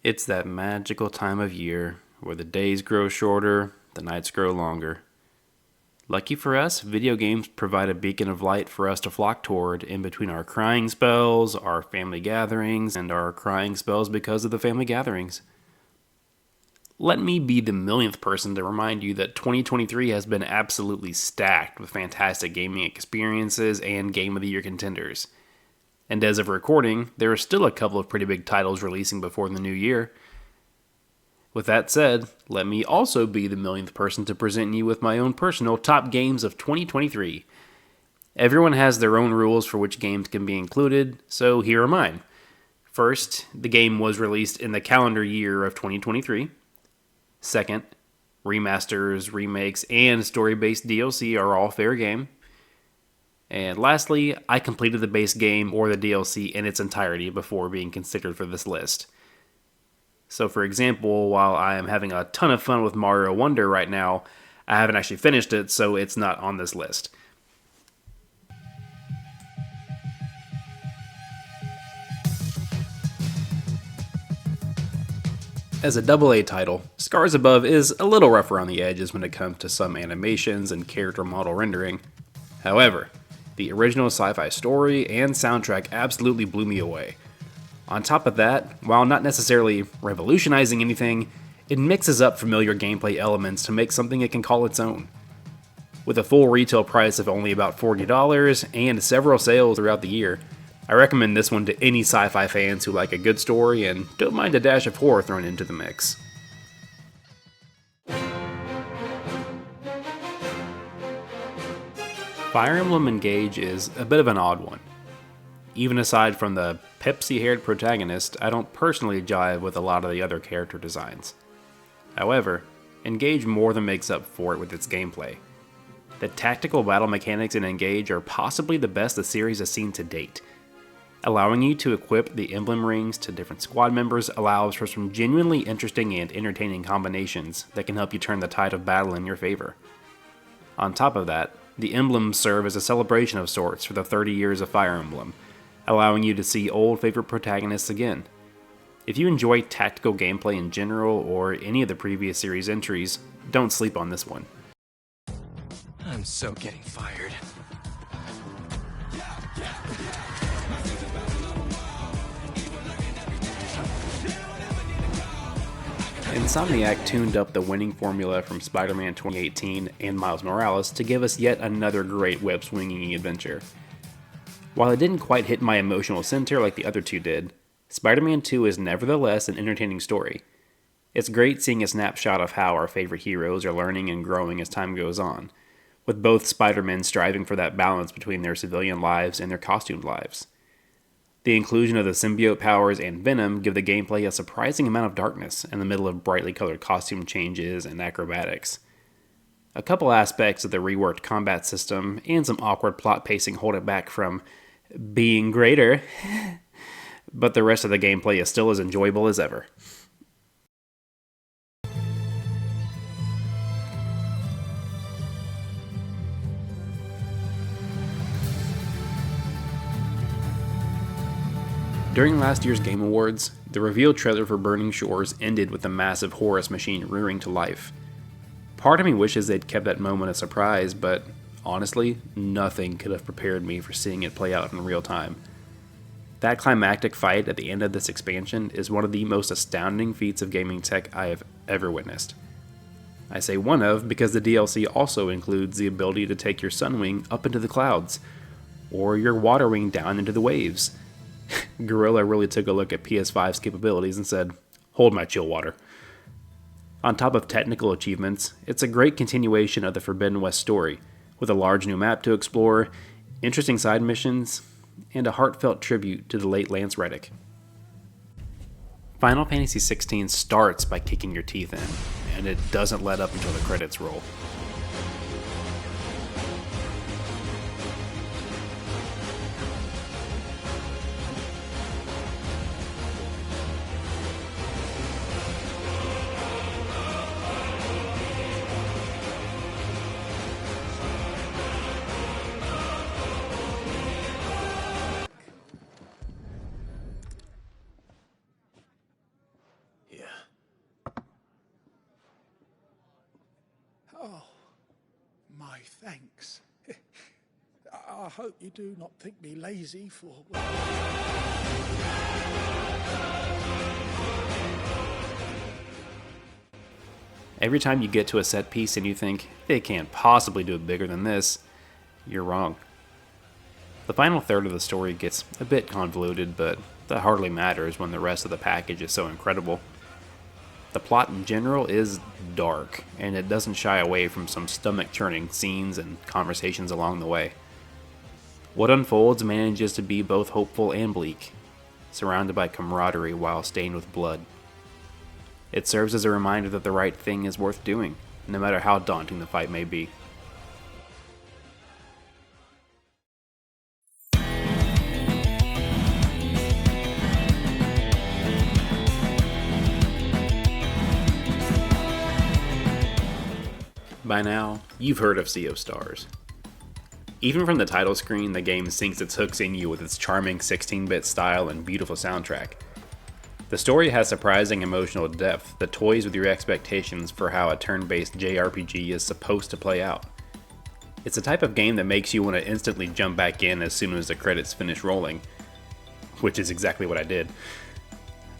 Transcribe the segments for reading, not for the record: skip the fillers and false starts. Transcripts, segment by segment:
It's that magical time of year where the days grow shorter, the nights grow longer. Lucky for us, video games provide a beacon of light for us to flock toward in between our crying spells, our family gatherings, and our crying spells because of the family gatherings. Let me be the millionth person to remind you that 2023 has been absolutely stacked with fantastic gaming experiences and Game of the Year contenders. And as of recording, there are still a couple of pretty big titles releasing before the new year. With that said, let me also be the millionth person to present you with my own personal top games of 2023. Everyone has their own rules for which games can be included, so here are mine. First, the game was released in the calendar year of 2023. Second, remasters, remakes, and story-based DLC are all fair game. And lastly, I completed the base game or the DLC in its entirety before being considered for this list. So for example, while I am having a ton of fun with Mario Wonder right now, I haven't actually finished it, so it's not on this list. As a AA title, Scars Above is a little rougher on the edges when it comes to some animations and character model rendering. However, the original sci-fi story and soundtrack absolutely blew me away. On top of that, while not necessarily revolutionizing anything, it mixes up familiar gameplay elements to make something it can call its own. With a full retail price of only about $40 and several sales throughout the year, I recommend this one to any sci-fi fans who like a good story and don't mind a dash of horror thrown into the mix. Fire Emblem Engage is a bit of an odd one. Even aside from the Pepsi-haired protagonist, I don't personally jive with a lot of the other character designs. However, Engage more than makes up for it with its gameplay. The tactical battle mechanics in Engage are possibly the best the series has seen to date. Allowing you to equip the emblem rings to different squad members allows for some genuinely interesting and entertaining combinations that can help you turn the tide of battle in your favor. On top of that, the emblems serve as a celebration of sorts for the 30 years of Fire Emblem, allowing you to see old favorite protagonists again. If you enjoy tactical gameplay in general or any of the previous series entries, don't sleep on this one. I'm so getting fired. Insomniac tuned up the winning formula from Spider-Man 2018 and Miles Morales to give us yet another great web-swinging adventure. While it didn't quite hit my emotional center like the other two did, Spider-Man 2 is nevertheless an entertaining story. It's great seeing a snapshot of how our favorite heroes are learning and growing as time goes on, with both Spider-Men striving for that balance between their civilian lives and their costumed lives. The inclusion of the symbiote powers and Venom give the gameplay a surprising amount of darkness in the middle of brightly colored costume changes and acrobatics. A couple aspects of the reworked combat system and some awkward plot pacing hold it back from being greater, but the rest of the gameplay is still as enjoyable as ever. During last year's Game Awards, the reveal trailer for Burning Shores ended with the massive Horus machine rearing to life. Part of me wishes they'd kept that moment a surprise, but honestly, nothing could have prepared me for seeing it play out in real time. That climactic fight at the end of this expansion is one of the most astounding feats of gaming tech I have ever witnessed. I say one of because the DLC also includes the ability to take your Sunwing up into the clouds, or your Water Wing down into the waves. Guerrilla really took a look at PS5's capabilities and said, "Hold my chill water." On top of technical achievements, it's a great continuation of the Forbidden West story, with a large new map to explore, interesting side missions, and a heartfelt tribute to the late Lance Reddick. Final Fantasy XVI starts by kicking your teeth in, and it doesn't let up until the credits roll. thanks. I hope you do not think me lazy for... Every time you get to a set piece and you think, they can't possibly do it bigger than this, you're wrong. The final third of the story gets a bit convoluted, but that hardly matters when the rest of the package is so incredible. The plot in general is dark, and it doesn't shy away from some stomach-churning scenes and conversations along the way. What unfolds manages to be both hopeful and bleak, surrounded by camaraderie while stained with blood. It serves as a reminder that the right thing is worth doing, no matter how daunting the fight may be. By now, you've heard of Sea of Stars. Even from the title screen, the game sinks its hooks in you with its charming 16-bit style and beautiful soundtrack. The story has surprising emotional depth that toys with your expectations for how a turn-based JRPG is supposed to play out. It's the type of game that makes you want to instantly jump back in as soon as the credits finish rolling, which is exactly what I did.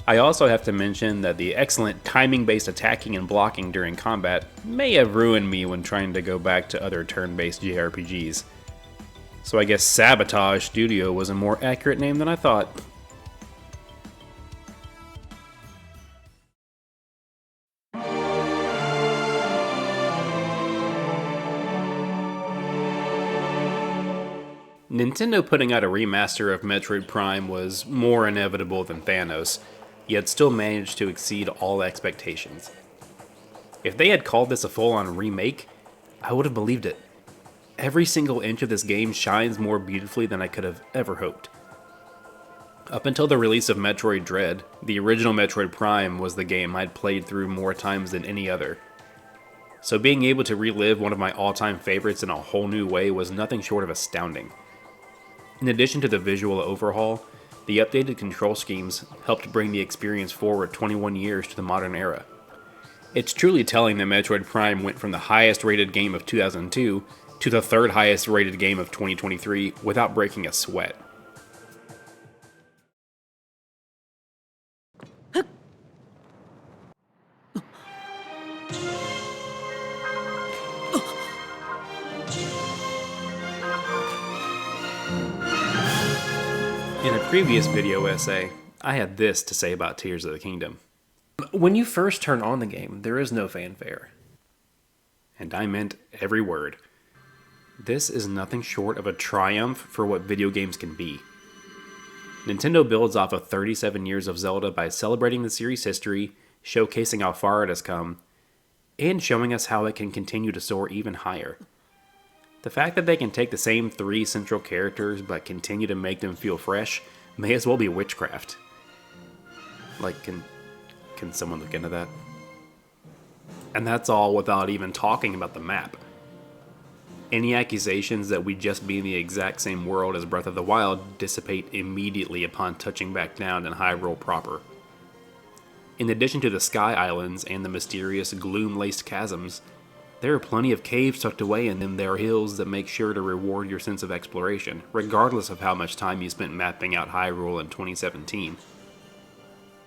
I also have to mention that the excellent timing-based attacking and blocking during combat may have ruined me when trying to go back to other turn-based JRPGs. So I guess Sabotage Studio was a more accurate name than I thought. Nintendo putting out a remaster of Metroid Prime was more inevitable than Thanos, yet still managed to exceed all expectations. If they had called this a full-on remake, I would have believed it. Every single inch of this game shines more beautifully than I could have ever hoped. Up until the release of Metroid Dread, the original Metroid Prime was the game I'd played through more times than any other. So being able to relive one of my all-time favorites in a whole new way was nothing short of astounding. In addition to the visual overhaul, the updated control schemes helped bring the experience forward 21 years to the modern era. It's truly telling that Metroid Prime went from the highest rated game of 2002 to the third highest rated game of 2023 without breaking a sweat. In a previous video essay, I had this to say about Tears of the Kingdom. When you first turn on the game, there is no fanfare. And I meant every word. This is nothing short of a triumph for what video games can be. Nintendo builds off of 37 years of Zelda by celebrating the series' history, showcasing how far it has come, and showing us how it can continue to soar even higher. The fact that they can take the same three central characters but continue to make them feel fresh may as well be witchcraft. Like, can someone look into that? And that's all without even talking about the map. Any accusations that we'd just be in the exact same world as Breath of the Wild dissipate immediately upon touching back down in Hyrule proper. In addition to the Sky Islands and the mysterious gloom-laced chasms, there are plenty of caves tucked away in them. There are hills that make sure to reward your sense of exploration, regardless of how much time you spent mapping out Hyrule in 2017.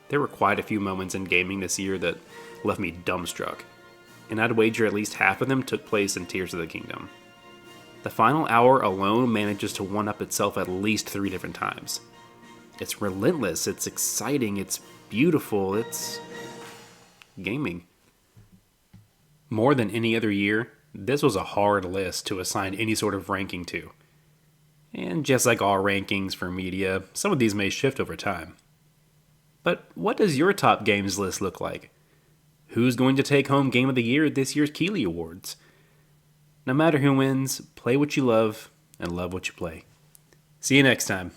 There were quite a few moments in gaming this year that left me dumbstruck, and I'd wager at least half of them took place in Tears of the Kingdom. The final hour alone manages to one-up itself at least 3 different times. It's relentless, it's exciting, it's beautiful, it's gaming. More than any other year, this was a hard list to assign any sort of ranking to. And just like all rankings for media, some of these may shift over time. But what does your top games list look like? Who's going to take home Game of the Year at this year's Keeley Awards? No matter who wins, play what you love and love what you play. See you next time.